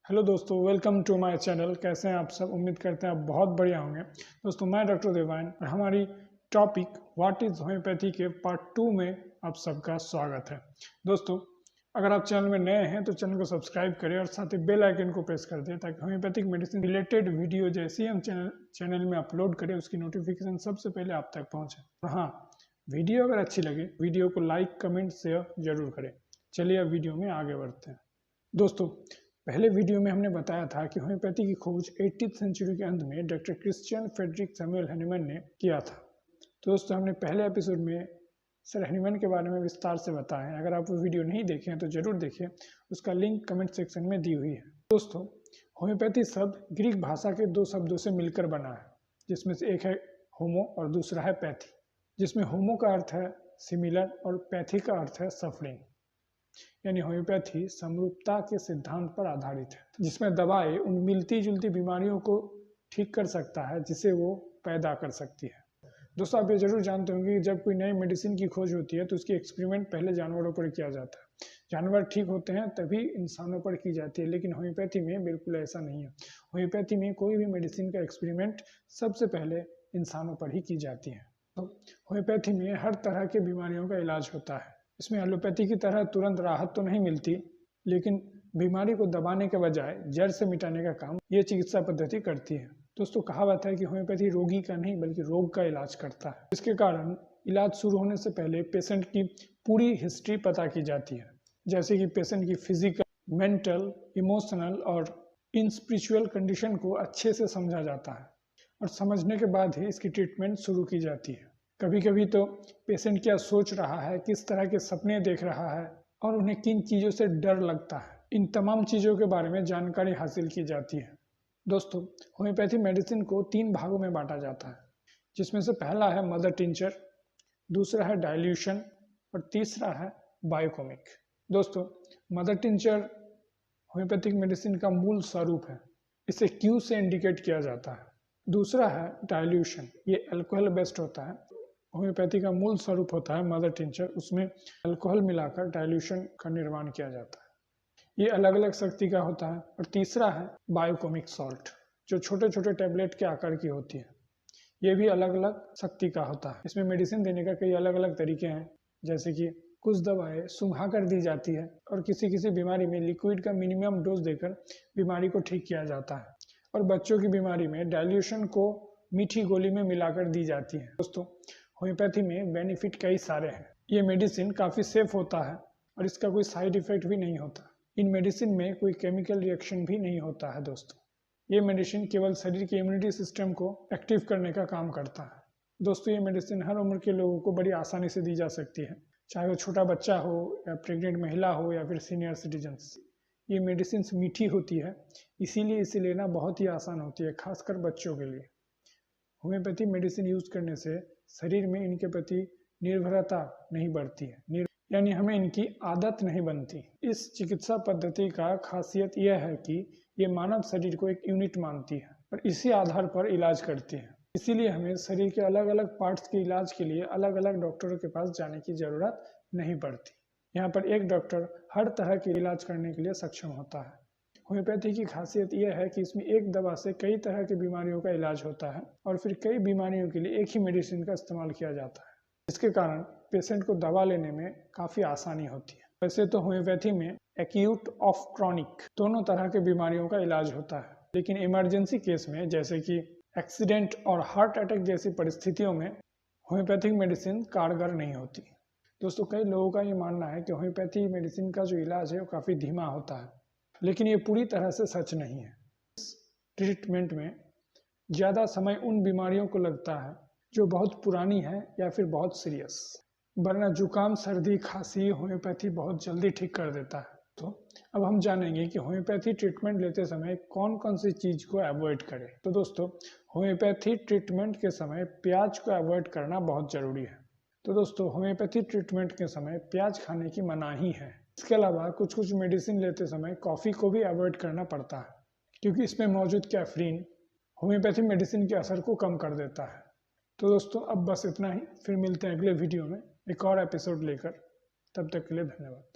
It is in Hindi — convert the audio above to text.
हेलो दोस्तों, वेलकम टू माय चैनल। कैसे हैं आप सब? उम्मीद करते हैं आप बहुत बढ़िया होंगे। दोस्तों, मैं डॉक्टर देवान और हमारी टॉपिक व्हाट इज़ होम्योपैथी के पार्ट 2 में आप सबका स्वागत है। दोस्तों, अगर आप चैनल में नए हैं तो चैनल को सब्सक्राइब करें और साथ ही बेल आइकन को प्रेस कर दें ताकि होम्योपैथिक मेडिसिन रिलेटेड वीडियो जैसी हम चैनल में अपलोड करें उसकी नोटिफिकेशन सबसे पहले आप तक पहुँचे। और हाँ, वीडियो अगर अच्छी लगे वीडियो को लाइक, कमेंट, शेयर जरूर करें। चलिए अब वीडियो में आगे बढ़ते हैं। दोस्तों, पहले वीडियो में हमने बताया था कि होम्योपैथी की खोज 18th सेंचुरी के अंत में doctor Christian Friedrich Samuel Hahnemann ने किया था। तो दोस्तों, हमने पहले एपिसोड में सर हैनीमैन के बारे में विस्तार से बताया है। अगर आप वो वीडियो नहीं देखें तो जरूर देखें, उसका लिंक कमेंट सेक्शन में दी हुई है। दोस्तों, होम्योपैथी शब्द ग्रीक भाषा के दो शब्दों से मिलकर बना है, जिसमें से एक है होमो और दूसरा है पैथी। जिसमें होमो का अर्थ है सिमिलर और पैथी का अर्थ है सफरिंग। यानी होम्योपैथी समरूपता के सिद्धांत पर आधारित है, जिसमें दवाएं उन मिलती जुलती बीमारियों को ठीक कर सकता है जिसे वो पैदा कर सकती है। दोस्तों, आप ये जरूर जानते होंगे कि जब कोई नई मेडिसिन की खोज होती है तो उसकी एक्सपेरिमेंट पहले जानवरों पर किया जाता है। जानवर ठीक होते हैं तभी इंसानों पर की जाती है, लेकिन होम्योपैथी में बिल्कुल ऐसा नहीं है। होम्योपैथी में कोई भी मेडिसिन का एक्सपेरिमेंट सबसे पहले इंसानों पर ही की जाती है। तो होम्योपैथी में हर तरह की बीमारियों का इलाज होता है। इसमें एलोपैथी की तरह तुरंत राहत तो नहीं मिलती, लेकिन बीमारी को दबाने के बजाय जड़ से मिटाने का काम ये चिकित्सा पद्धति करती है। दोस्तों, कहावत है कि होम्योपैथी रोगी का नहीं बल्कि रोग का इलाज करता है। इसके कारण इलाज शुरू होने से पहले पेशेंट की पूरी हिस्ट्री पता की जाती है, जैसे कि पेशेंट की फिजिकल, मेंटल, इमोशनल और इन स्पिरिचुअल कंडीशन को अच्छे से समझा जाता है और समझने के बाद ही इसकी ट्रीटमेंट शुरू की जाती है। कभी कभी तो पेशेंट क्या सोच रहा है, किस तरह के सपने देख रहा है और उन्हें किन चीज़ों से डर लगता है, इन तमाम चीज़ों के बारे में जानकारी हासिल की जाती है। दोस्तों, होम्योपैथी मेडिसिन को 3 भागों में बांटा जाता है, जिसमें से पहला है मदर टिंचर, दूसरा है डाइल्यूशन और तीसरा है बायोकोमिक। दोस्तों, मदर टिंचर होम्योपैथिक मेडिसिन का मूल स्वरूप है। इसे क्यू से इंडिकेट किया जाता है। दूसरा है डाइल्यूशन, ये अल्कोहल बेस्ड होता है। होम्योपैथी का मूल स्वरूप होता है मदर टिंचर, उसमें अल्कोहल मिलाकर डाइल्यूशन का निर्माण किया जाता है। ये अलग अलग शक्ति का होता है। और तीसरा है बायोकोमिक सॉल्ट, जो छोटे छोटे टैबलेट के आकार की होती है। ये भी अलग अलग शक्ति का होता है। इसमें मेडिसिन देने का कई अलग अलग तरीके हैं, जैसे कि कुछ दवाएं सुंघा कर दी जाती है और किसी किसी बीमारी में लिक्विड का मिनिमम डोज देकर बीमारी को ठीक किया जाता है, और बच्चों की बीमारी में डाइल्यूशन को मीठी गोली में मिलाकर दी जाती है। दोस्तों, होम्योपैथी में बेनिफिट कई सारे हैं। ये मेडिसिन काफ़ी सेफ होता है और इसका कोई साइड इफेक्ट भी नहीं होता। इन मेडिसिन में कोई केमिकल रिएक्शन भी नहीं होता है। दोस्तों, ये मेडिसिन केवल शरीर के इम्यूनिटी सिस्टम को एक्टिव करने का काम करता है। दोस्तों, ये मेडिसिन हर उम्र के लोगों को बड़ी आसानी से दी जा सकती है, चाहे वो छोटा बच्चा हो या प्रेग्नेंट महिला हो या फिर सीनियर सिटीजन्स। ये मेडिसिन मीठी होती है, इसीलिए इसे लेना बहुत ही आसान होती है, खासकर बच्चों के लिए। होम्योपैथी मेडिसिन यूज करने से शरीर में इनके प्रति निर्भरता नहीं बढ़ती है, यानी हमें इनकी आदत नहीं बनती। इस चिकित्सा पद्धति का खासियत यह है कि ये मानव शरीर को एक यूनिट मानती है और इसी आधार पर इलाज करती है। इसीलिए हमें शरीर के अलग अलग पार्ट्स के इलाज के लिए अलग अलग डॉक्टरों के पास जाने की जरूरत नहीं पड़ती। यहाँ पर एक डॉक्टर हर तरह के इलाज करने के लिए सक्षम होता है। होम्योपैथी की खासियत यह है कि इसमें एक दवा से कई तरह की बीमारियों का इलाज होता है और फिर कई बीमारियों के लिए एक ही मेडिसिन का इस्तेमाल किया जाता है, जिसके कारण पेशेंट को दवा लेने में काफ़ी आसानी होती है। वैसे तो होम्योपैथी में एक्यूट और क्रॉनिक दोनों तरह के बीमारियों का इलाज होता है, लेकिन इमरजेंसी केस में जैसे कि एक्सीडेंट और हार्ट अटैक जैसी परिस्थितियों में होम्योपैथिक मेडिसिन कारगर नहीं होती। दोस्तों, कई लोगों का ये मानना है कि होम्योपैथी मेडिसिन का जो इलाज है वो काफ़ी धीमा होता है, लेकिन ये पूरी तरह से सच नहीं है। इस ट्रीटमेंट में ज़्यादा समय उन बीमारियों को लगता है जो बहुत पुरानी है या फिर बहुत सीरियस, वरना जुकाम, सर्दी, खांसी होम्योपैथी बहुत जल्दी ठीक कर देता है। तो अब हम जानेंगे कि होम्योपैथी ट्रीटमेंट लेते समय कौन कौन सी चीज़ को अवॉइड करें। तो दोस्तों, होम्योपैथी ट्रीटमेंट के समय प्याज को अवॉइड करना बहुत ज़रूरी है। तो दोस्तों, होम्योपैथी ट्रीटमेंट के समय प्याज खाने की मनाही है। इसके अलावा कुछ कुछ मेडिसिन लेते समय कॉफ़ी को भी अवॉइड करना पड़ता है, क्योंकि इसमें मौजूद कैफीन होम्योपैथी मेडिसिन के असर को कम कर देता है। तो दोस्तों, अब बस इतना ही। फिर मिलते हैं अगले वीडियो में एक और एपिसोड लेकर। तब तक के लिए धन्यवाद।